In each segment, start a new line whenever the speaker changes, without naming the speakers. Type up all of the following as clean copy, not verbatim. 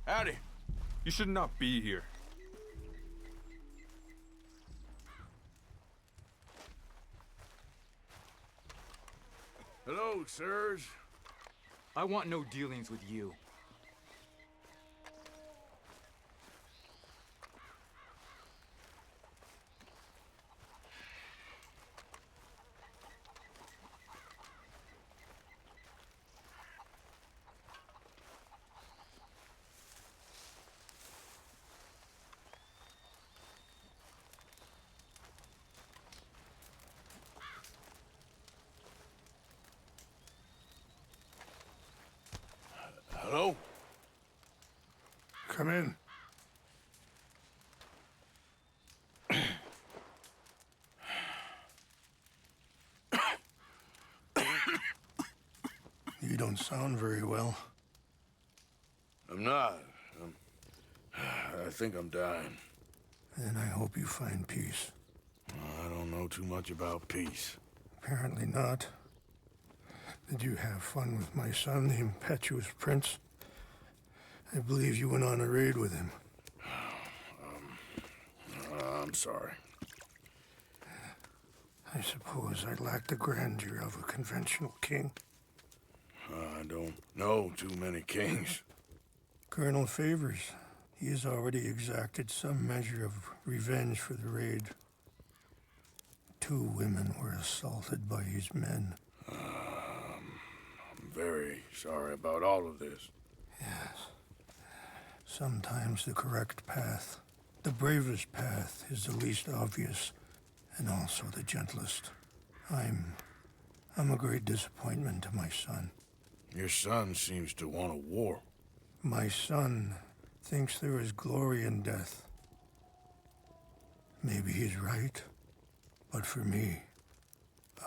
Howdy. You should not be here.
Hello, sirs.
I want no dealings with you.
Hello?
Come in. You don't sound very well.
I'm not. I think I'm dying.
And I hope you find peace.
I don't know too much about peace.
Apparently not. Did you have fun with my son, the impetuous prince? I believe you went on a raid with him.
I'm sorry.
I suppose I lack the grandeur of a conventional king.
I don't know too many kings.
Colonel Favors, he has already exacted some measure of revenge for the raid. 2 women were assaulted by his men.
I'm very sorry about all of this.
Yes. Sometimes the correct path, the bravest path, is the least obvious, and also the gentlest. I'm a great disappointment to my son.
Your son seems to want a war.
My son thinks there is glory in death. Maybe he's right, but for me,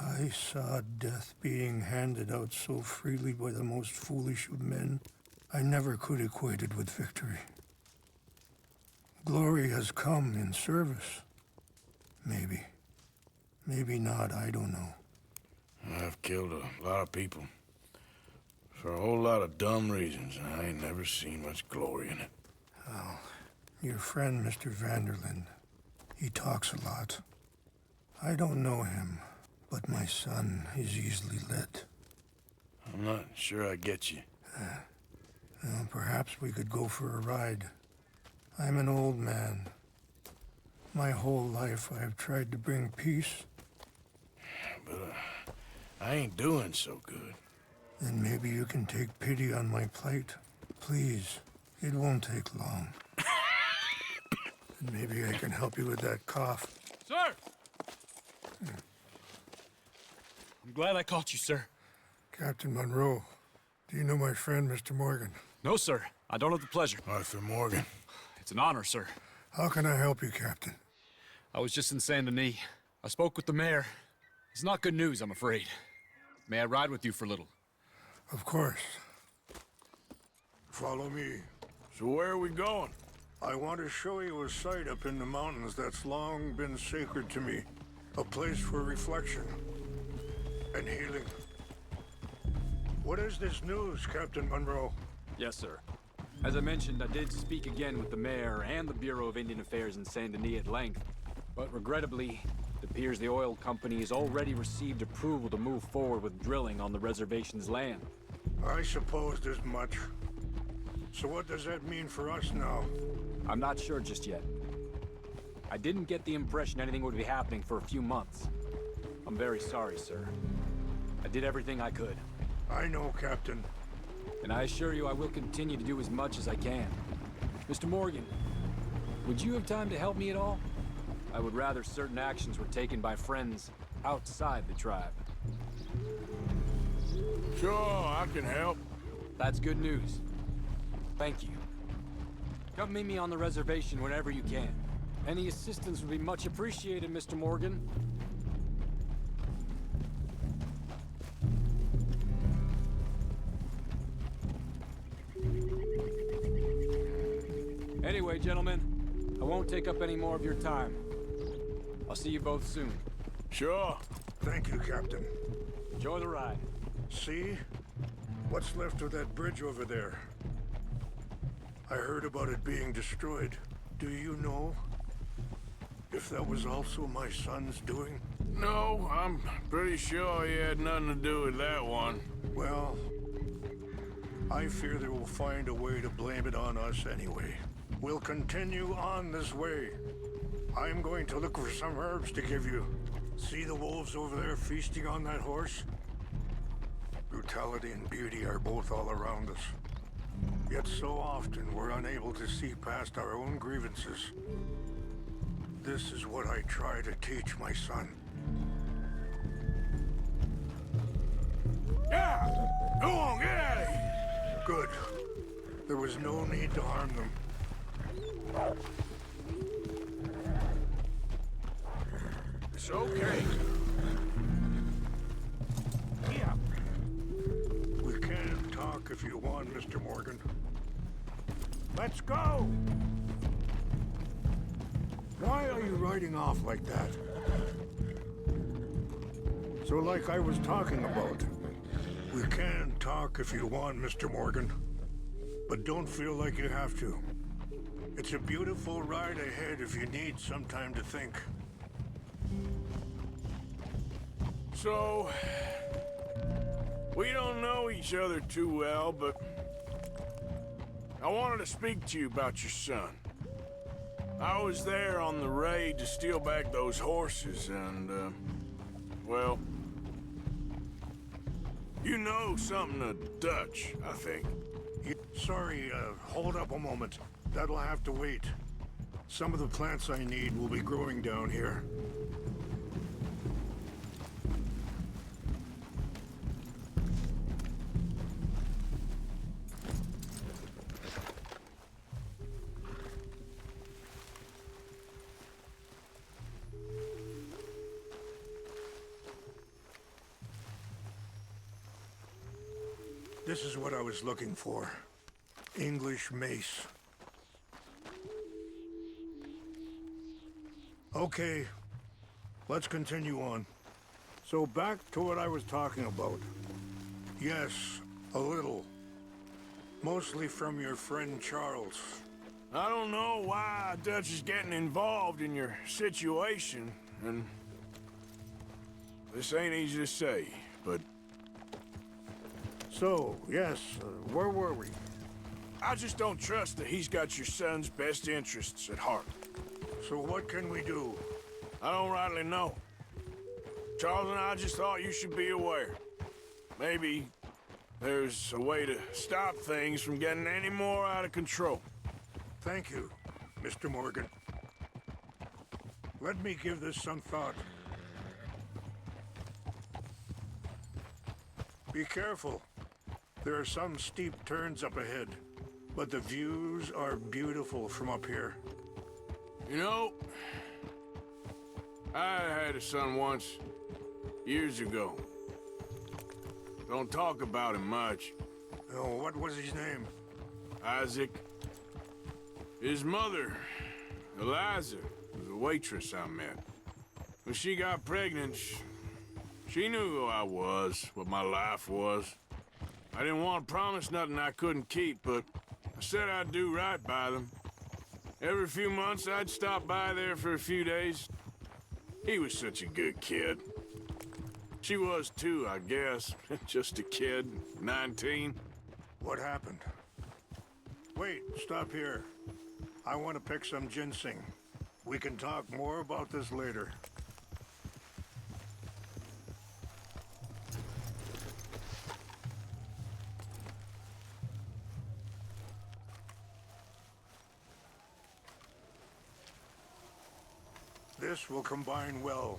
I saw death being handed out so freely by the most foolish of men, I never could equate it with victory. Glory has come in service. Maybe. Maybe not, I don't know.
I've killed a lot of people. For a whole lot of dumb reasons, and I ain't never seen much glory in it.
Oh, your friend, Mr. Vanderlyn, he talks a lot. I don't know him, but my son is easily led.
I'm not sure I get you.
Well, perhaps we could go for a ride. I'm an old man. My whole life I've tried to bring peace.
But I ain't doing so good.
Then maybe you can take pity on my plight. Please, it won't take long. And maybe I can help you with that cough.
Sir! I'm glad I caught you, sir.
Captain Monroe, do you know my friend, Mr. Morgan?
No, sir. I don't have the pleasure.
Arthur Morgan.
It's an honor, sir.
How can I help you, Captain?
I was just in Saint Denis. I spoke with the mayor. It's not good news, I'm afraid. May I ride with you for a little?
Of course. Follow me.
So where are we going?
I want to show you a site up in the mountains that's long been sacred to me. A place for reflection and healing. What is this news, Captain Monroe?
Yes, sir. As I mentioned, I did speak again with the mayor and the Bureau of Indian Affairs in Saint Denis at length. But regrettably, it appears the oil company has already received approval to move forward with drilling on the reservation's land.
I supposed as much. So what does that mean for us now?
I'm not sure just yet. I didn't get the impression anything would be happening for a few months. I'm very sorry, sir. I did everything I could.
I know, Captain.
And I assure you I will continue to do as much as I can. Mr. Morgan, would you have time to help me at all? I would rather certain actions were taken by friends outside the tribe.
Sure, I can help.
That's good news. Thank you. Come meet me on the reservation whenever you can. Any assistance would be much appreciated, Mr. Morgan. Anyway, gentlemen, I won't take up any more of your time. I'll see you both soon.
Sure.
Thank you, Captain.
Enjoy the ride.
See? What's left of that bridge over there? I heard about it being destroyed. Do you know if that was also my son's doing?
No, I'm pretty sure he had nothing to do with that one.
Well, I fear they will find a way to blame it on us anyway. We'll continue on this way. I'm going to look for some herbs to give you. See the wolves over there feasting on that horse? Brutality and beauty are both all around us. Yet so often we're unable to see past our own grievances. This is what I try to teach my son.
Yeah! Go on, get out of here!
Good. There was no need to harm them.
It's okay.
Yeah. We can talk if you want, Mr. Morgan. Let's go! Why are you riding off like that? So like I was talking about, we can talk if you want, Mr. Morgan. But don't feel like you have to. It's a beautiful ride ahead if you need some time to think.
So, we don't know each other too well, but I wanted to speak to you about your son. I was there on the raid to steal back those horses, and, well, you know something of Dutch, I think.
Sorry, hold up a moment. That'll have to wait. Some of the plants I need will be growing down here. This is what I was looking for. English mace. Okay, let's continue on. So back to what I was talking about. Yes, a little. Mostly from your friend Charles.
I don't know why Dutch is getting involved in your situation, and this ain't easy to say, but
So, yes, where were we?
I just don't trust that he's got your son's best interests at heart.
So what can we do?
I don't rightly know. Charles and I just thought you should be aware. Maybe there's a way to stop things from getting any more out of control.
Thank you, Mr. Morgan. Let me give this some thought. Be careful. There are some steep turns up ahead, but the views are beautiful from up here.
You know, I had a son once, years ago. Don't talk about him much.
Oh, what was his name?
Isaac. His mother, Eliza, was a waitress I met. When she got pregnant, she knew who I was, what my life was. I didn't want to promise nothing I couldn't keep, but I said I'd do right by them. Every few months, I'd stop by there for a few days. He was such a good kid. She was too, I guess. Just a kid, 19.
What happened? Wait, stop here. I want to pick some ginseng. We can talk more about this later. This will combine well.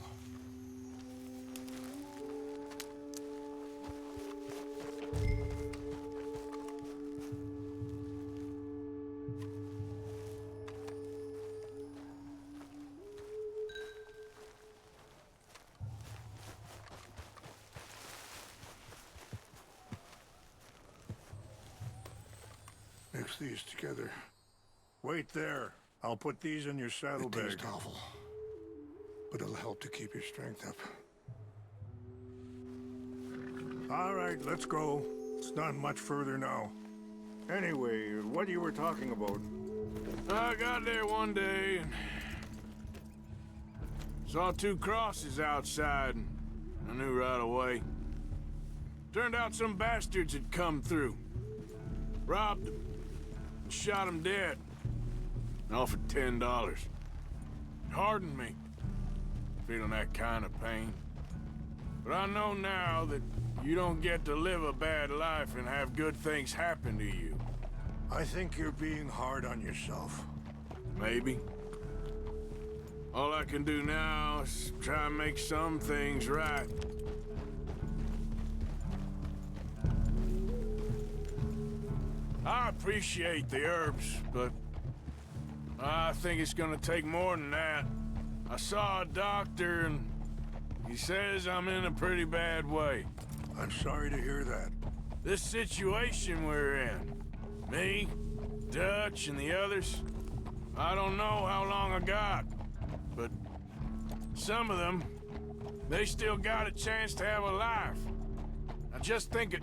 Mix these together. Wait there. I'll put these in your saddlebag. It tastes awful, but it'll help to keep your strength up. All right, let's go. It's not much further now. Anyway, what you were talking about?
I got there one day and saw two crosses outside, and I knew right away. Turned out some bastards had come through, robbed them, and shot them dead. And offered $10. Hardened me, feeling that kind of pain. But I know now that you don't get to live a bad life and have good things happen to you.
I think you're being hard on yourself.
Maybe. All I can do now is try and make some things right. I appreciate the herbs, but I think it's gonna take more than that. I saw a doctor and he says I'm in a pretty bad way.
I'm sorry to hear that.
This situation we're in, me, Dutch, and the others, I don't know how long I got, but some of them, they still got a chance to have a life. I just think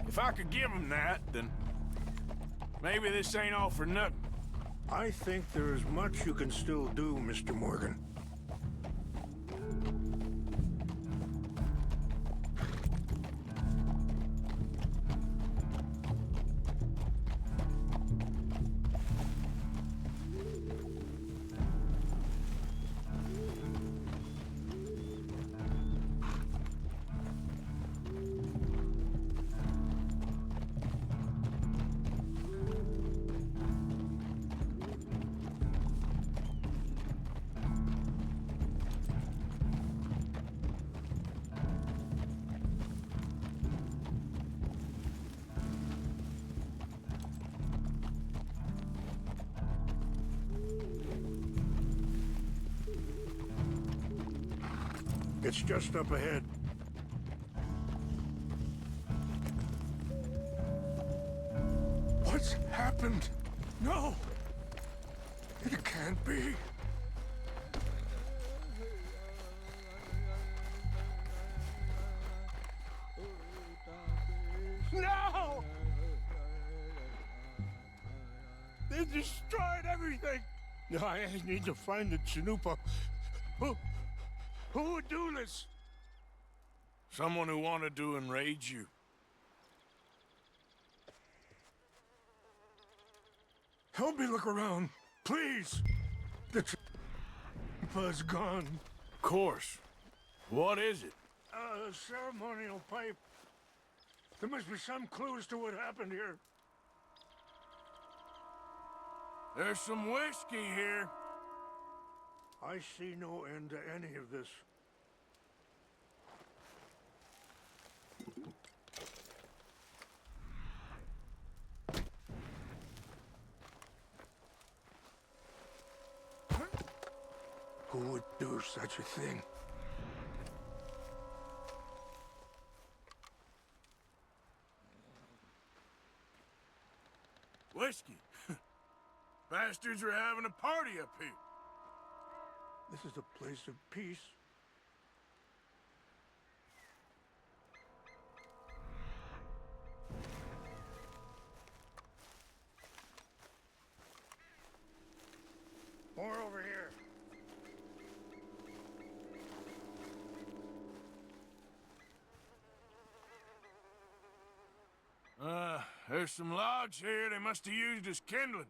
if I could give them that, then maybe this ain't all for nothing.
I think there is much you can still do, Mr. Morgan. It's just up ahead. What's happened? No! It can't be. No! They destroyed everything! I need to find the Chanupa. Who would do this?
Someone who wanted to enrage you.
Help me look around, please. The Chanupa's gone.
Of course. What is it?
A ceremonial pipe. There must be some clues to what happened here.
There's some whiskey here.
I see no end to any of this. Who would do such a thing?
Whiskey. Bastards are having a party up here.
This is a place of peace. More over here.
There's some logs here they must have used as kindling.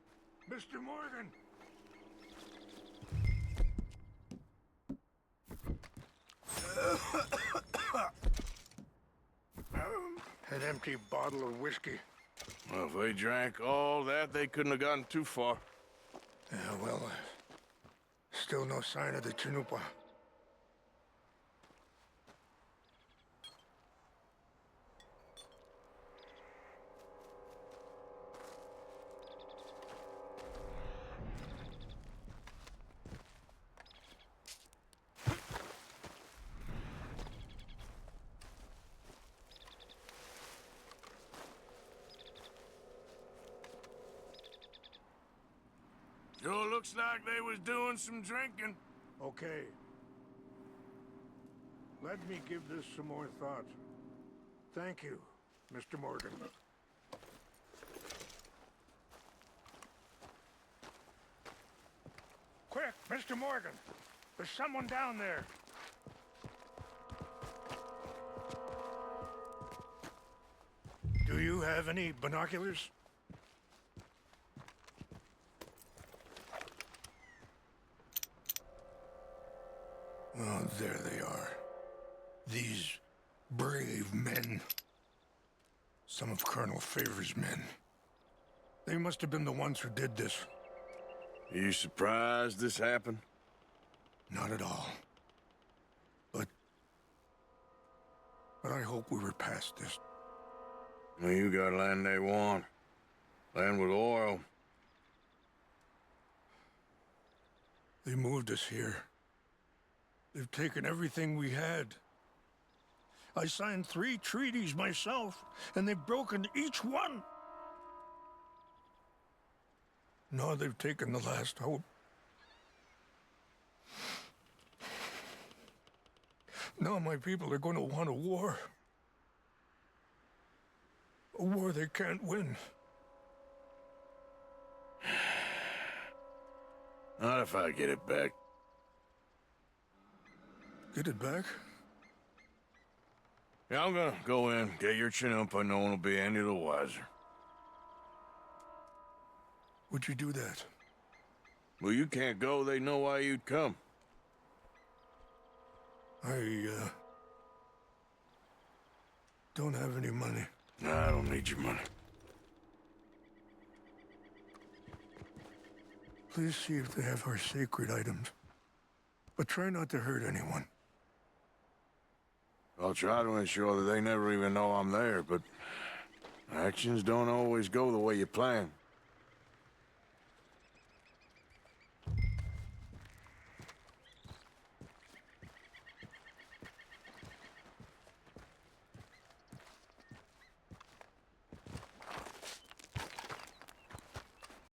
Mr. Morgan! An empty bottle of whiskey.
Well, if they drank all that, they couldn't have gotten too far.
Yeah, well, still no sign of the Chanupa.
Sure looks like they was doing some drinking.
Okay. Let me give this some more thought. Thank you, Mr. Morgan. Mr. Morgan, there's someone down there. Do you have any binoculars? Oh, there they are. These brave men. Some of Colonel Favor's men. They must have been the ones who did this.
Are you surprised this happened?
Not at all. But I hope we were past this.
Well, you got land they want. Land with oil.
They moved us here. They've taken everything we had. I signed 3 treaties myself, and they've broken each one. Now they've taken the last hope. Now my people are going to want a war. A war they can't win.
Not if I get it back.
Get it back?
Yeah, I'm gonna go in, get your chin-up, and no one will be any the wiser.
Would you do that?
Well, you can't go, they know why you'd come.
I don't have any money.
Nah, I don't need your money.
Please see if they have our sacred items. But try not to hurt anyone.
I'll try to ensure that they never even know I'm there, but actions don't always go the way you plan.